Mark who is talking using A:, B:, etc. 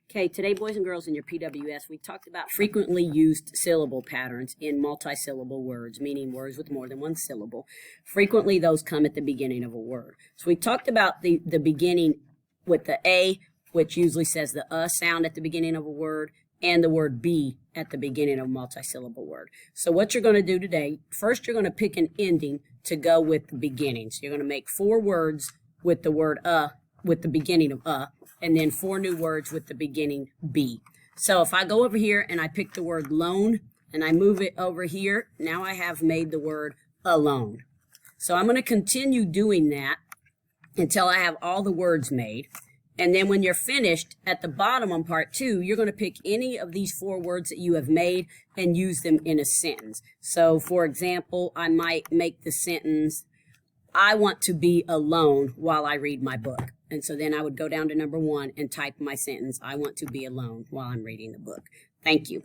A: Okay, today, boys and girls, in your PWS, we talked about frequently used syllable patterns in multisyllable words, meaning words with more than one syllable. Frequently, those come at the beginning of a word. So we talked about the beginning with the A, which usually says the sound at the beginning of a word, and the word be at the beginning of a multisyllable word. So what you're going to do today, first you're going to pick an ending to go with the beginning. So you're going to make 4 words with the word with the beginning of and then 4 new words with the beginning be. So if I go over here and I pick the word loan and I move it over here, now I have made the word alone. So I'm going to continue doing that until I have all the words made. And then when you're finished, at the bottom on part 2, you're going to pick any of these 4 words that you have made and use them in a sentence. So for example, I might make the sentence, I want to be alone while I read my book. And so then I would go down to number 1 and type my sentence, I want to be alone while I'm reading the book. Thank you.